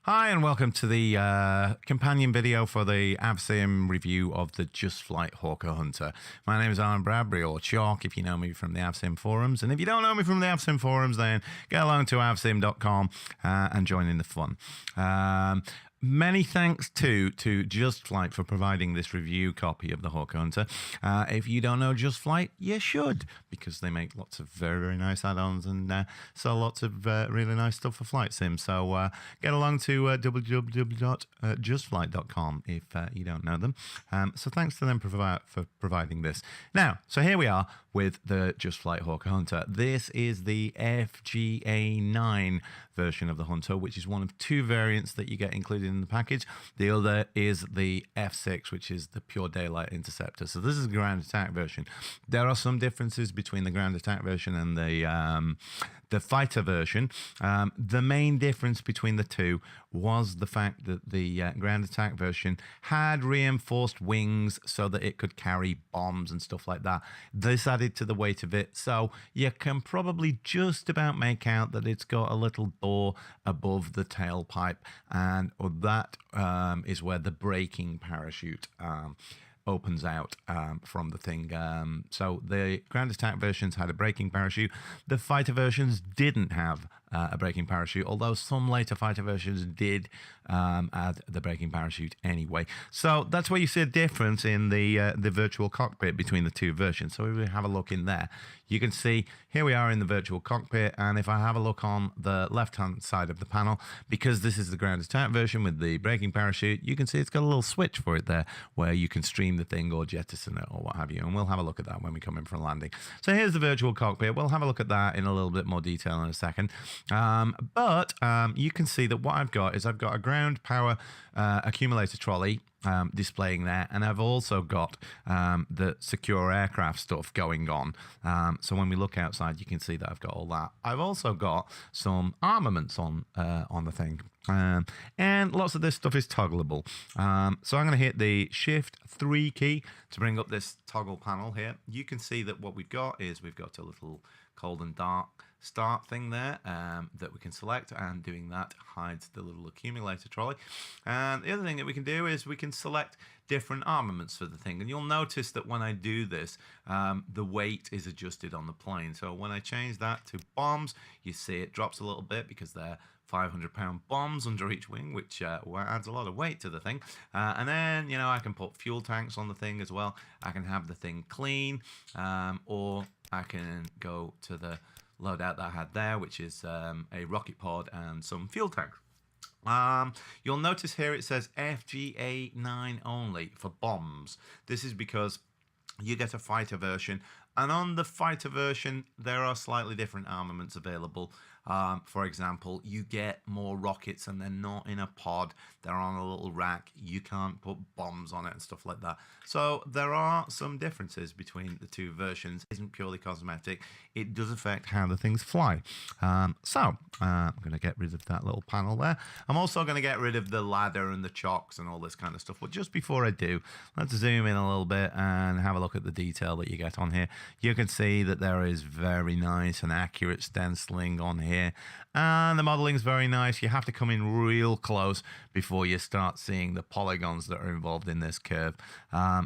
Hi and welcome to the companion video for the Avsim review of the Just Flight Hawker Hunter. My name is Alan Bradbury, or Chalk if you know me from the Avsim forums. And if you don't know me from the Avsim forums, then get along to avsim.com and join in the fun. Many thanks to Just Flight for providing this review copy of the Hawker Hunter. If you don't know Just Flight, you should, because they make lots of very, very nice add-ons and sell lots of really nice stuff for flight sim. So get along to www.justflight.com if you don't know them. So thanks to them for providing this. Now, so here we are with the Just Flight Hawker Hunter. This is the FGA9 version of the Hunter, which is one of two variants that you get included in the package. The other is the F6, which is the pure daylight interceptor. So this is the ground attack version. There are some differences between the ground attack version and the fighter version. The main difference between the two was the fact that the ground attack version had reinforced wings so that it could carry bombs and stuff like that. This added to the weight of it, so you can probably just about make out that it's got a little door above the tailpipe, and that is where the braking parachute opens out from the thing. So the ground attack versions had a braking parachute. The fighter versions didn't have a braking parachute, although some later fighter versions did add the braking parachute anyway. So that's where you see a difference in the virtual cockpit between the two versions. So if we have a look in there, you can see here we are in the virtual cockpit, and if I have a look on the left-hand side of the panel, because this is the ground attack version with the braking parachute, you can see it's got a little switch for it there where you can stream the thing or jettison it or what have you, and we'll have a look at that when we come in for a landing. So here's the virtual cockpit. We'll have a look at that in a little bit more detail in a second. But you can see that what I've got is I've got a ground power accumulator trolley displaying there, and I've also got the secure aircraft stuff going on. So when we look outside, you can see that I've got all that. I've also got some armaments on the thing, and lots of this stuff is toggleable. So I'm going to hit the Shift 3 key to bring up this toggle panel here. You can see that what we've got is we've got a little cold and dark start thing there that we can select, and doing that hides the little accumulator trolley. And the other thing that we can do is we can select different armaments for the thing, and you'll notice that when I do this, the weight is adjusted on the plane. So when I change that to bombs, you see it drops a little bit because they're 500-pound bombs under each wing, which adds a lot of weight to the thing. And then, you know, I can put fuel tanks on the thing as well. I can have the thing clean, or I can go to the loadout that I had there, which is a rocket pod and some fuel tanks. You'll notice here it says FGA9 only for bombs. This is because you get a fighter version, and on the fighter version there are slightly different armaments available. For example, you get more rockets and they're not in a pod, they're on a little rack. You can't put bombs on it and stuff like that. So there are some differences between the two versions. It isn't purely cosmetic, it does affect how the things fly. So I'm going to get rid of that little panel there. I'm also going to get rid of the ladder and the chocks and all this kind of stuff. But just before I do, let's zoom in a little bit and have a look at the detail that you get on here. You can see that there is very nice and accurate stenciling on here, and the modeling is very nice. You have to come in real close before you start seeing the polygons that are involved in this curve.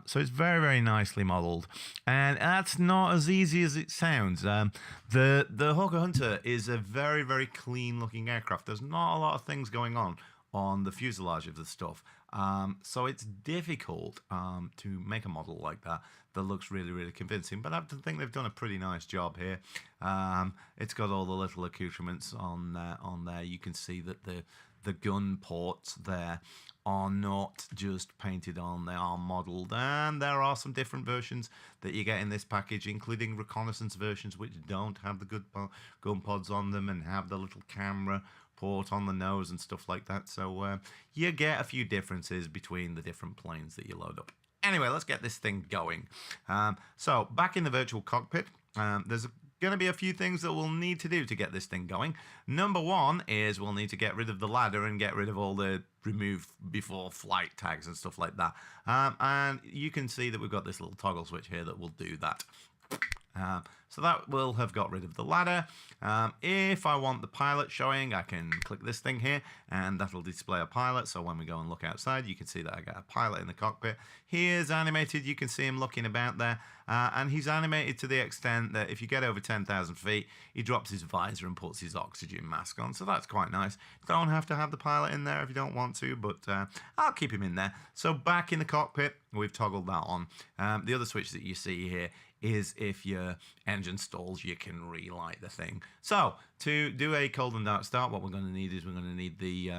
So it's very, very nicely modeled, and that's not as easy as it sounds. The Hawker Hunter is a very, very clean looking aircraft. There's not a lot of things going on the fuselage of the stuff. So it's difficult to make a model like that looks really, really convincing, but I think they've done a pretty nice job here. It's got all the little accoutrements on there. You can see that the gun ports there are not just painted on, they are modeled, and there are some different versions that you get in this package, including reconnaissance versions which don't have the gun pods on them and have the little camera port on the nose and stuff like that. So you get a few differences between the different planes that you load up. Anyway, let's get this thing going. So back in the virtual cockpit, there's going to be a few things that we'll need to do to get this thing going. Number one is we'll need to get rid of the ladder and get rid of all the remove before flight tags and stuff like that. And you can see that we've got this little toggle switch here that will do that. So that will have got rid of the ladder. If I want the pilot showing, I can click this thing here and that'll display a pilot. So when we go and look outside, you can see that I got a pilot in the cockpit. He is animated. You can see him looking about there. And he's animated to the extent that if you get over 10,000 feet, he drops his visor and puts his oxygen mask on. So that's quite nice. Don't have to have the pilot in there if you don't want to, but I'll keep him in there. So back in the cockpit, we've toggled that on. The other switch that you see here is if your engine stalls, you can relight the thing. So to do a cold and dark start, what we're going to need is we're going to need the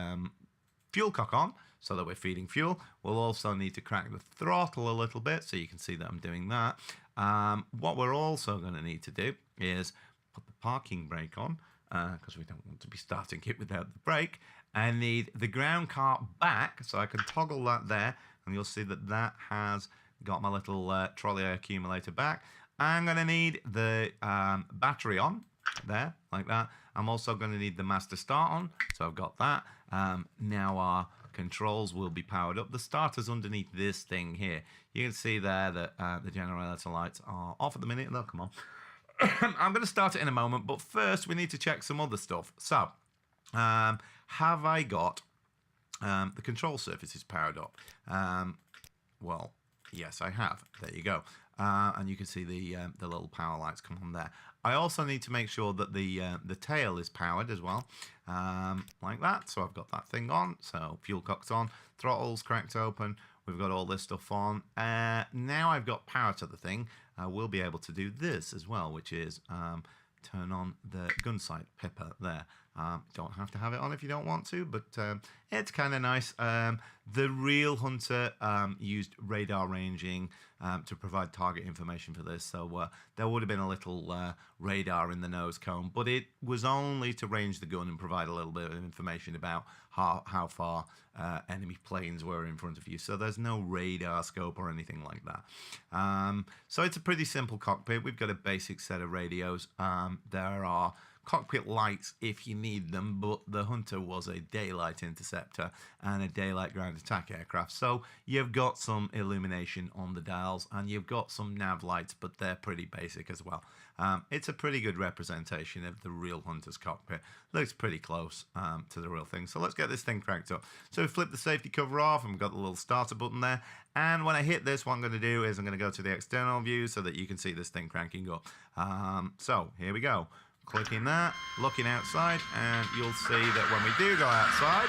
fuel cock on so that we're feeding fuel. We'll also need to crack the throttle a little bit so you can see that I'm doing that. What we're also going to need to do is put the parking brake on because we don't want to be starting it without the brake. I need the ground cart back, so I can toggle that there, and you'll see that that has got my little trolley accumulator back. I'm going to need the battery on there, like that. I'm also going to need the master start on, so I've got that. Now our controls will be powered up. The starter's underneath this thing here. You can see there that the generator lights are off at the minute. They'll come on. I'm going to start it in a moment, but first we need to check some other stuff. So, have I got the control surfaces powered up? Well, yes, I have. There you go. And you can see the little power lights come on there. I also need to make sure that the tail is powered as well, like that. So I've got that thing on. So fuel cock's on, throttle's cracked open. We've got all this stuff on. Now I've got power to the thing. We'll be able to do this as well, which is turn on the gun sight pipper there. Don't have to have it on if you don't want to, but it's kind of nice. The real Hunter used radar ranging to provide target information for this, so there would have been a little radar in the nose cone, but it was only to range the gun and provide a little bit of information about how far enemy planes were in front of you. So there's no radar scope or anything like that. So it's a pretty simple cockpit. We've got a basic set of radios. There are cockpit lights if you need them, but the Hunter was a daylight interceptor and a daylight ground attack aircraft, so you've got some illumination on the dials and you've got some nav lights, but they're pretty basic as well. It's a pretty good representation of the real Hunter's cockpit. Looks pretty close to the real thing. So let's get this thing cranked up. So we flip the safety cover off and we've got the little starter button there, and when I hit this, what I'm going to do is I'm going to go to the external view so that you can see this thing cranking up. So here we go. Clicking that, looking outside, and you'll see that when we do go outside,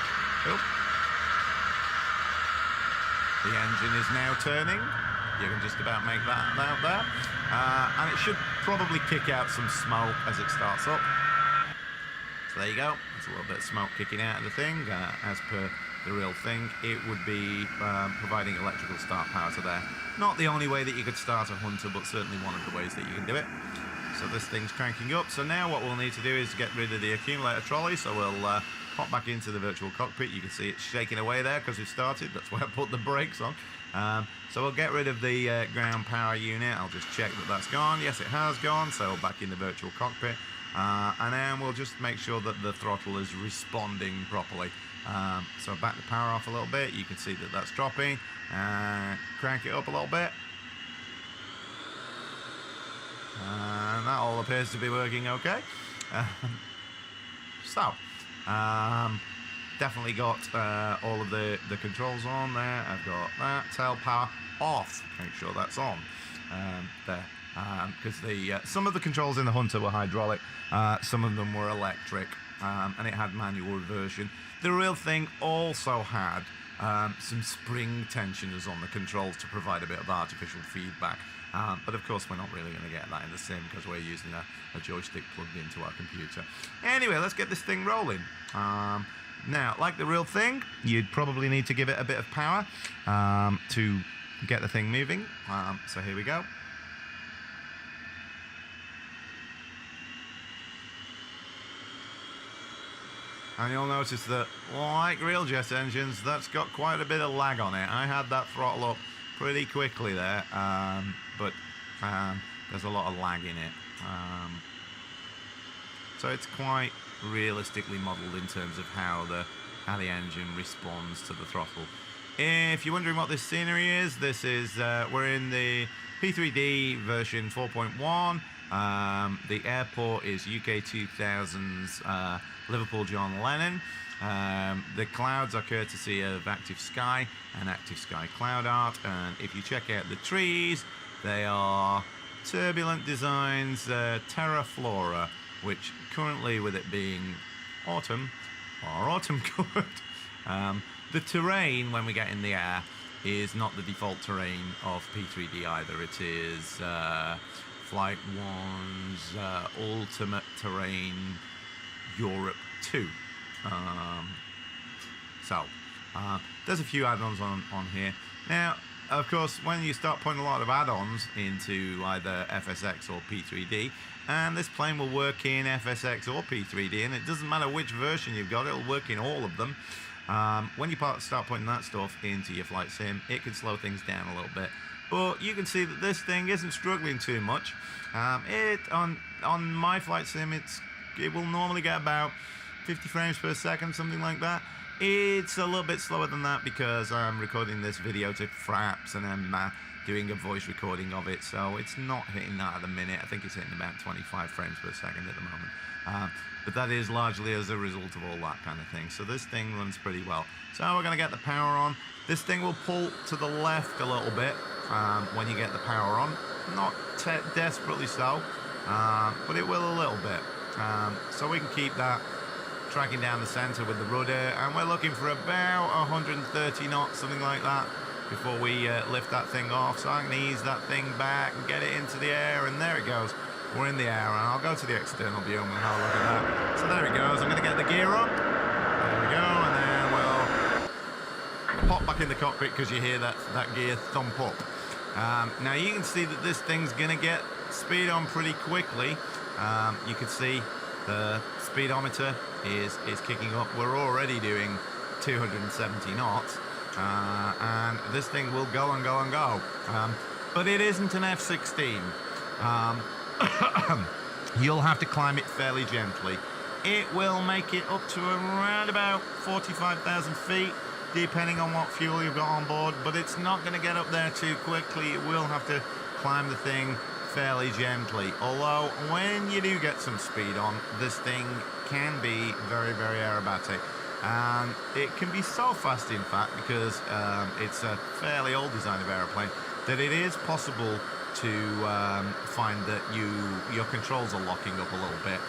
the engine is now turning. You can just about make that out there. And it should probably kick out some smoke as it starts up. So there you go. There's a little bit of smoke kicking out of the thing. As per the real thing, it would be providing electrical start power to there. Not the only way that you could start a Hunter, but certainly one of the ways that you can do it. So this thing's cranking up. So now what we'll need to do is get rid of the accumulator trolley. So we'll pop back into the virtual cockpit. You can see it's shaking away there because we've started. That's why I put the brakes on. So we'll get rid of the ground power unit. I'll just check that that's gone. Yes, it has gone. So back in the virtual cockpit. And then we'll just make sure that the throttle is responding properly. So back the power off a little bit. You can see that that's dropping. Crank it up a little bit. And that all appears to be working okay. Definitely got all of the controls on there. I've got that, tail power off. Make sure that's on there. Because some of the controls in the Hunter were hydraulic, some of them were electric, and it had manual reversion. The real thing also had some spring tensioners on the controls to provide a bit of artificial feedback. But of course, we're not really going to get that in the sim because we're using a joystick plugged into our computer. Anyway, let's get this thing rolling. Now, like the real thing, you'd probably need to give it a bit of power to get the thing moving. So here we go. And you'll notice that, like real jet engines, that's got quite a bit of lag on it. I had that throttle up pretty quickly there, but there's a lot of lag in it. So it's quite realistically modelled in terms of how the engine responds to the throttle. If you're wondering what this scenery is, this is we're in the P3D version 4.1. The airport is UK 2000's Liverpool John Lennon. The clouds are courtesy of Active Sky and Active Sky Cloud Art. And if you check out the trees, they are Turbulent Designs Terra Flora, which currently, with it being autumn or autumn colored, the terrain when we get in the air is not the default terrain of P3D either. It is Flight 1's Ultimate Terrain Europe 2. There's a few add-ons on here. Now, of course, when you start putting a lot of add-ons into either FSX or P3D, and this plane will work in FSX or P3D, and it doesn't matter which version you've got, it'll work in all of them. When you start putting that stuff into your flight sim, it can slow things down a little bit. But you can see that this thing isn't struggling too much. On my flight sim, it will normally get about 50 frames per second, something like that. It's a little bit slower than that because I'm recording this video to Fraps and I'm doing a voice recording of it, so it's not hitting that at the minute. I think it's hitting about 25 frames per second at the moment. But that is largely as a result of all that kind of thing. So this thing runs pretty well. So we're going to get the power on. This thing will pull to the left a little bit when you get the power on. Not desperately so, but it will a little bit. So we can keep that tracking down the center with the rudder, and we're looking for about 130 knots, something like that, before we lift that thing off. So I'm going to ease that thing back and get it into the air, and there it goes. We're in the air, and I'll go to the external view and we'll have a look at that. So there it goes. I'm going to get the gear up. There we go, and then we'll pop back in the cockpit because you hear that gear thump up. Now you can see that this thing's going to get speed on pretty quickly. You can see the speedometer is kicking up. We're already doing 270 knots, and this thing will go and go and go. But it isn't an F-16. You'll have to climb it fairly gently. It will make it up to around about 45,000 feet, depending on what fuel you've got on board, but it's not going to get up there too quickly. It will have to climb the thing fairly gently. Although, when you do get some speed on, this thing can be very, very aerobatic. And it can be so fast, in fact, because it's a fairly old design of aeroplane, that it is possible to find that your controls are locking up a little bit.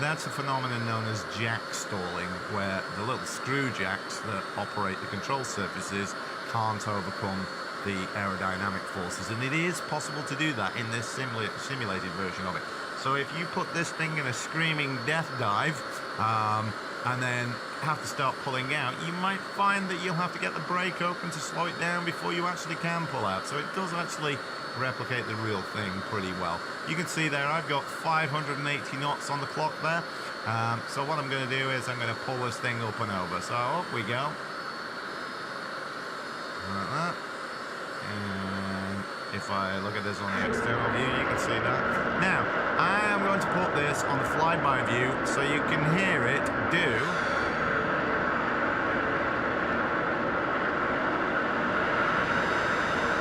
That's a phenomenon known as jack stalling, where the little screw jacks that operate the control surfaces can't overcome the aerodynamic forces, and it is possible to do that in this simulated version of it. So if you put this thing in a screaming death dive and then have to start pulling out, you might find that you'll have to get the brake open to slow it down before you actually can pull out. So it does actually replicate the real thing pretty well. You can see there I've got 580 knots on the clock there. So what I'm going to do is I'm going to pull this thing up and over. So up we go. Like that. And if I look at this on the external view, you can see that. Now, I am going to put this on the flyby view so you can hear it do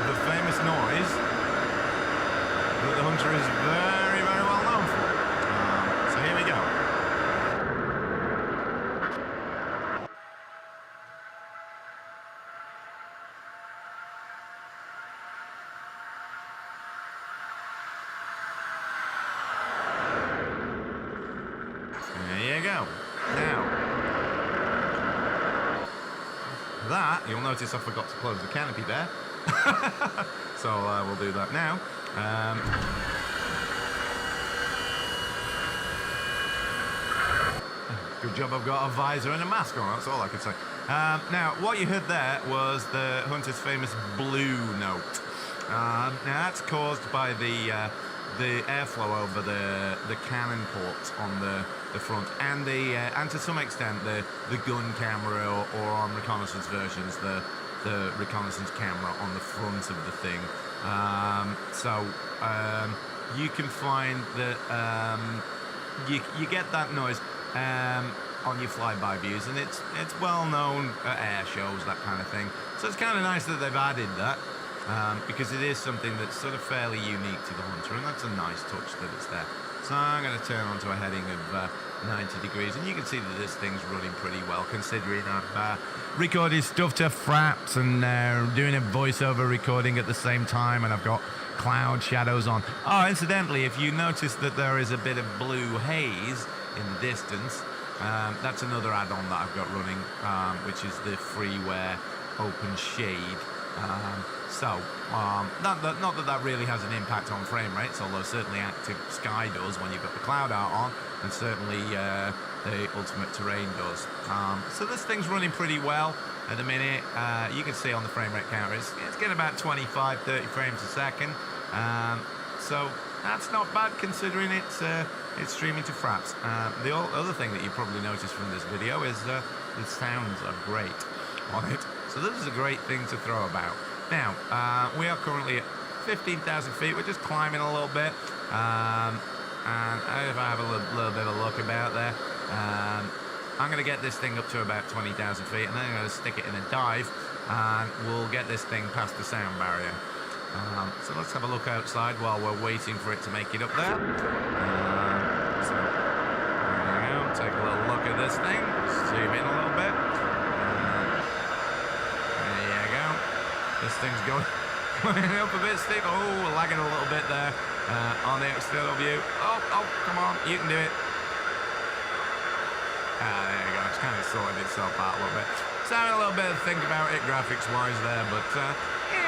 the famous noise that the Hunter is very, very well known for. So here we go. There you go. Now, that, you'll notice I forgot to close the canopy there. So we'll do that now. Good job I've got a visor and a mask on, that's all I can say. Now, what you heard there was the Hunter's famous blue note. Now, that's caused by the airflow over the cannon ports on the front, and to some extent the gun camera, or on reconnaissance versions the reconnaissance camera on the front of the thing. So you can find that you get that noise. on your flyby views, and it's well known at air shows, that kind of thing. So it's kind of nice that they've added that, because it is something that's sort of fairly unique to the Hunter, and that's a nice touch that it's there. So I'm going to turn onto a heading of 90 degrees, and you can see that this thing's running pretty well, considering I've recorded stuff to Fraps and doing a voiceover recording at the same time, and I've got cloud shadows on. Oh, incidentally, if you notice that there is a bit of blue haze in the distance, that's another add-on that I've got running, which is the freeware open shade. Not that really has an impact on frame rates, although certainly active sky does when you've got the cloud art on, and certainly the ultimate terrain does. So this thing's running pretty well at the minute. You can see on the frame rate counter it's getting about 25, 30 frames a second. So that's not bad considering it's streaming to Fraps. The other thing that you probably noticed from this video is the sounds are great on it. So this is a great thing to throw about. Now, we are currently at 15,000 feet. We're just climbing a little bit. And if I have a little bit of luck about there, I'm going to get this thing up to about 20,000 feet, and then I'm going to stick it in a dive, and we'll get this thing past the sound barrier. So let's have a look outside while we're waiting for it to make it up there. So there we go. Take a little look at this thing. Zoom in a little bit. There you go. This thing's going up a bit steep. Oh, we're lagging a little bit there on the external view. Oh, come on. You can do it. There you go. It's kind of sorted itself out a little bit. So having a little bit of think about it graphics-wise there, but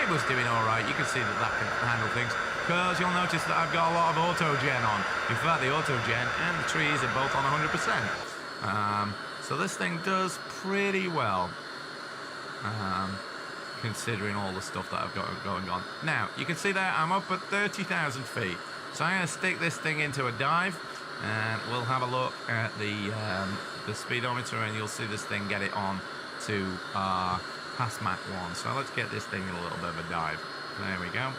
it was doing all right. You can see that can handle things, because you'll notice that I've got a lot of auto-gen on. In fact, the auto-gen and the trees are both on 100%. So this thing does pretty well, considering all the stuff that I've got going on. Now, you can see there I'm up at 30,000 feet. So I'm going to stick this thing into a dive, and we'll have a look at the speedometer, and you'll see this thing get it on to past Mach 1. So let's get this thing in a little bit of a dive. There we go.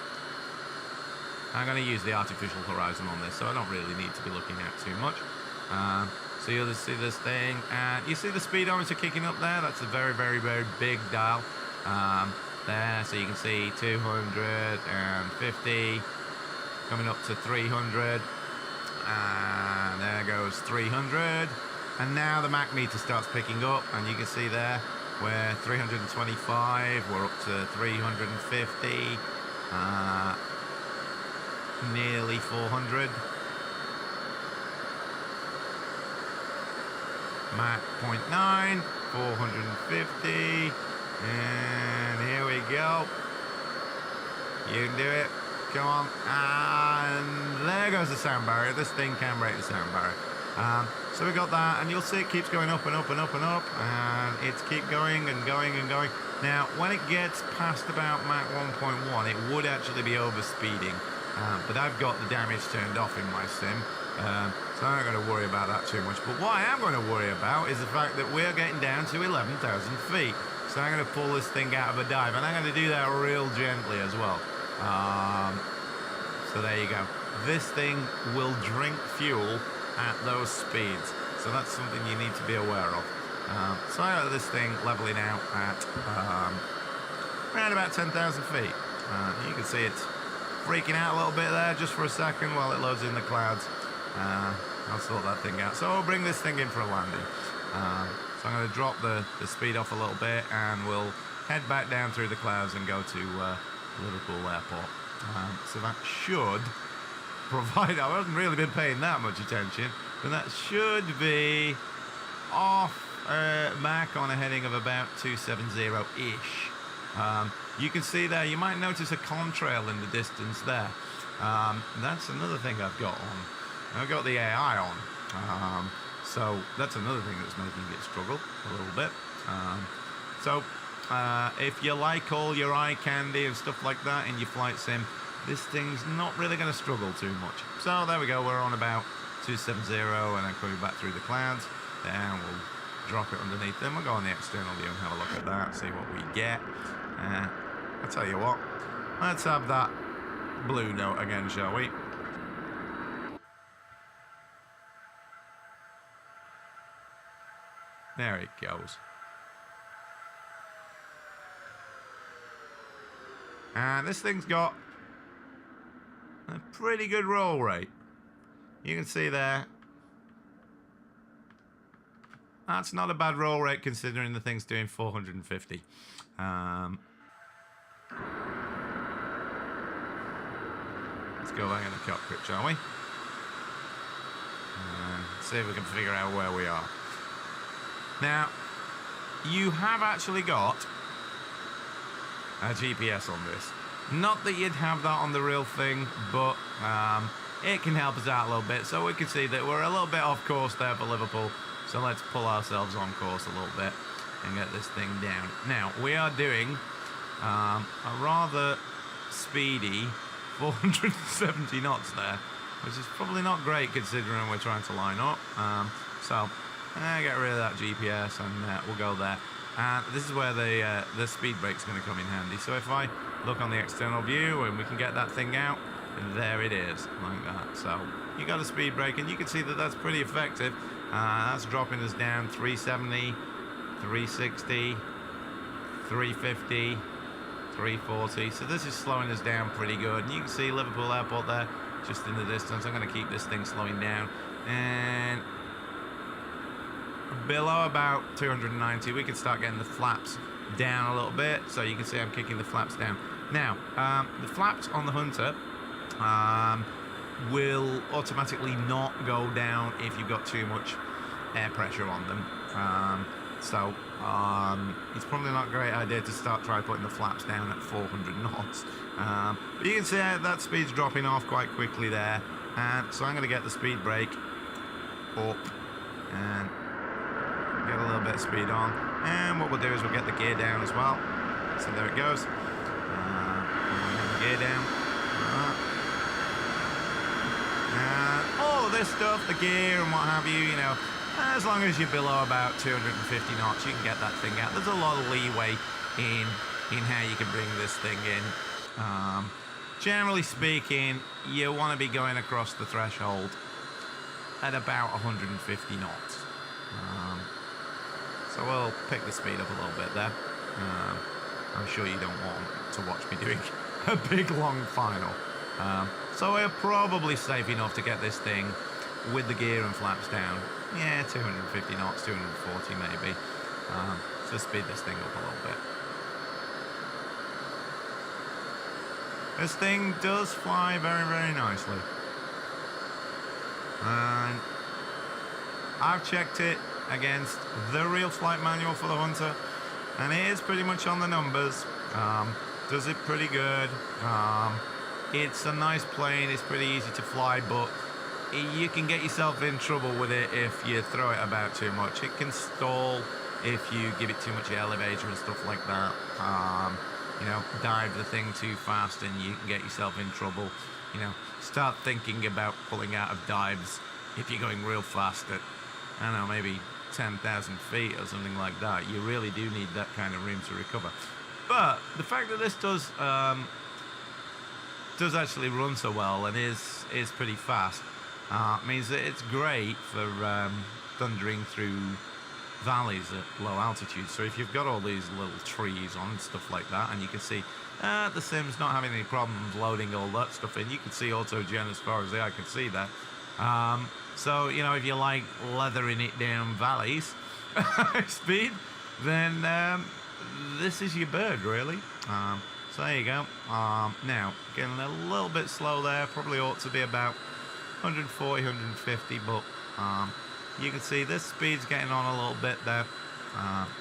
I'm going to use the artificial horizon on this, so I don't really need to be looking at too much. So you'll see this thing, and you see the speedometer kicking up there. That's a very, very, very big dial there. So you can see 250 coming up to 300, and there goes 300. And now the Mach meter starts picking up, and you can see there we're 325, we're up to 350, nearly 400. Mach 0.9, 450, and here we go. You can do it. Come on. And there goes the sound barrier. This thing can break the sound barrier. So we got that, and you'll see it keeps going up and up and up and up, and it's keep going and going and going. Now, when it gets past about Mach 1.1, it would actually be overspeeding, but I've got the damage turned off in my sim, so I'm not going to worry about that too much. But what I am going to worry about is the fact that we're getting down to 11,000 feet. So I'm going to pull this thing out of a dive, and I'm going to do that real gently as well. So there you go. This thing will drink fuel at those speeds, so that's something you need to be aware of. So I got this thing leveling out at around about 10,000 feet. You can see it's freaking out a little bit there just for a second while it loads in the clouds. I'll sort that thing out. So I'll bring this thing in for a landing. So I'm going to drop the speed off a little bit, and we'll head back down through the clouds and go to Liverpool Airport. So that should provide, I haven't really been paying that much attention, but that should be off Mach on a heading of about 270-ish. You can see there, you might notice a contrail in the distance there. That's another thing I've got on. I've got the AI on. So that's another thing that's making it struggle a little bit. So if you like all your eye candy and stuff like that in your flight sim, this thing's not really going to struggle too much. So there we go, we're on about 270, and then coming back through the clouds. Then we'll drop it underneath them. We'll go on the external view and have a look at that, see what we get. I'll tell you what, let's have that blue note again, shall we? There it goes. And this thing's got a pretty good roll rate. You can see there. That's not a bad roll rate considering the thing's doing 450. Let's go back in the cockpit, shall we? See if we can figure out where we are. Now, you have actually got a GPS on this. Not that you'd have that on the real thing, but it can help us out a little bit. So we can see that we're a little bit off course there for Liverpool. So let's pull ourselves on course a little bit and get this thing down. Now, we are doing a rather speedy 470 knots there, which is probably not great considering we're trying to line up. So get rid of that GPS and we'll go there. And this is where the speed brake's going to come in handy. So if I look on the external view and we can get that thing out, there it is, like that. So you got a speed brake and you can see that that's pretty effective. That's dropping us down 370, 360, 350, 340. So this is slowing us down pretty good. And you can see Liverpool Airport there, just in the distance. I'm going to keep this thing slowing down. And below about 290, we can start getting the flaps down a little bit. So you can see I'm kicking the flaps down. Now, the flaps on the Hunter will automatically not go down if you've got too much air pressure on them. So it's probably not a great idea to start putting the flaps down at 400 knots. But you can see that speed's dropping off quite quickly there. And so I'm going to get the speed brake up and get a little bit of speed on. And what we'll do is we'll get the gear down as well. So there it goes. Gear down. All of this stuff, the gear and what have you, you know, as long as you're below about 250 knots, you can get that thing out. There's a lot of leeway in how you can bring this thing in. Generally speaking, you want to be going across the threshold at about 150 knots. So we'll pick the speed up a little bit there. I'm sure you don't want to watch me doing a big long final. So we're probably safe enough to get this thing with the gear and flaps down. Yeah, 250 knots, 240 maybe. So speed this thing up a little bit. This thing does fly very, very nicely. And I've checked it against the real flight manual for the Hunter, and it is pretty much on the numbers. Does it pretty good. It's a nice plane, it's pretty easy to fly, but you can get yourself in trouble with it if you throw it about too much. It can stall if you give it too much elevator and stuff like that. You know, dive the thing too fast and you can get yourself in trouble. You know, start thinking about pulling out of dives if you're going real fast at, I don't know, maybe 10,000 feet or something like that. You really do need that kind of room to recover. But the fact that this does actually run so well and is pretty fast means that it's great for thundering through valleys at low altitude. So if you've got all these little trees on and stuff like that, and you can see the Sim's not having any problems loading all that stuff in. You can see auto-gen as far as the eye can see there. So, you know, if you like leathering it down valleys speed, then this is your bird, really. So there you go. Now, getting a little bit slow there. Probably ought to be about 140, 150, but you can see this speed's getting on a little bit there.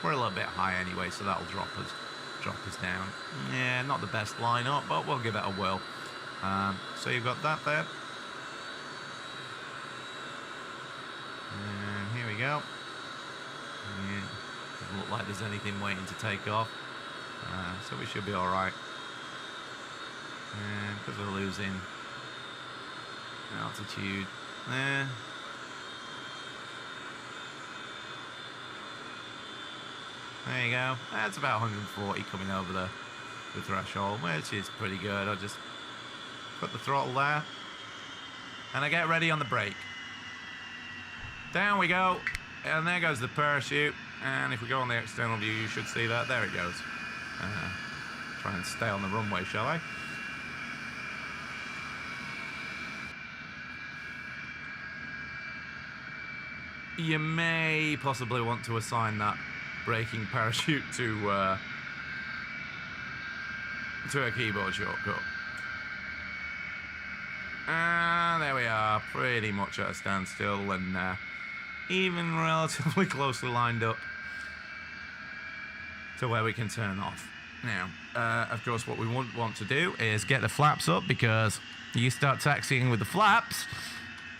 We're a little bit high anyway, so that'll drop us down. Yeah, not the best lineup, but we'll give it a whirl. So you've got that there. And here we go. Yeah, doesn't look like there's anything waiting to take off. So we should be all right. And because we're losing altitude there. There you go. That's about 140 coming over the threshold, which is pretty good. I'll just put the throttle there. And I get ready on the brake. Down we go. And there goes the parachute. And if we go on the external view, you should see that. There it goes. Try and stay on the runway, shall I? You may possibly want to assign that braking parachute to a keyboard shortcut. And there we are, pretty much at a standstill and even relatively closely lined up to where we can turn off. Now, of course, what we wouldn't want to do is get the flaps up, because you start taxiing with the flaps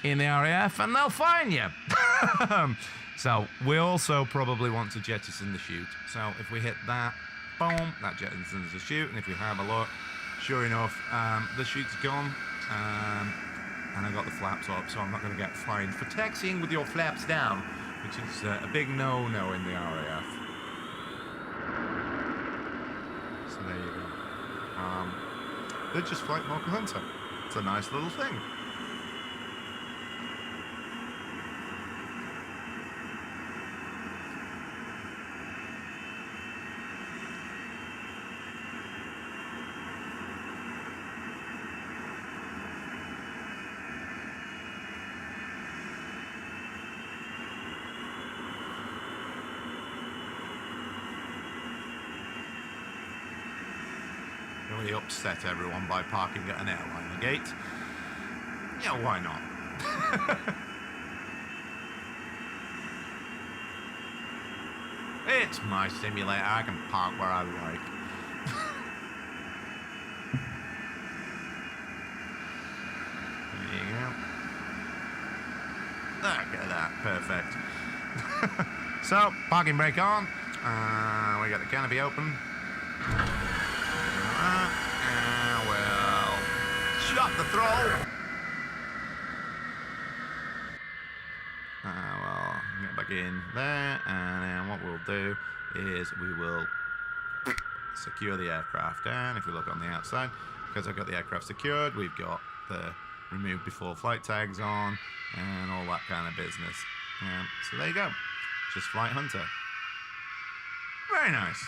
in the RAF and they'll fine you. So we also probably want to jettison the chute. So if we hit that, boom, that jettisons the chute. And if we have a look, sure enough, the chute's gone. And I got the flaps up, so I'm not going to get fined for taxiing with your flaps down, which is a big no-no in the RAF. So there you go. They're just Flight Hawker Hunter. It's a nice little thing. Really upset everyone by parking at an airliner gate. Yeah, why not? It's my simulator. I can park where I like. There you go. Look at that. Perfect. So, parking brake on. We got the canopy open. Well, shut the throttle. Well, get back in there, and then what we'll do is we will secure the aircraft. And if we look on the outside, because I've got the aircraft secured, we've got the remove before flight tags on and all that kind of business. So there you go. Just Flight Hunter. Very nice.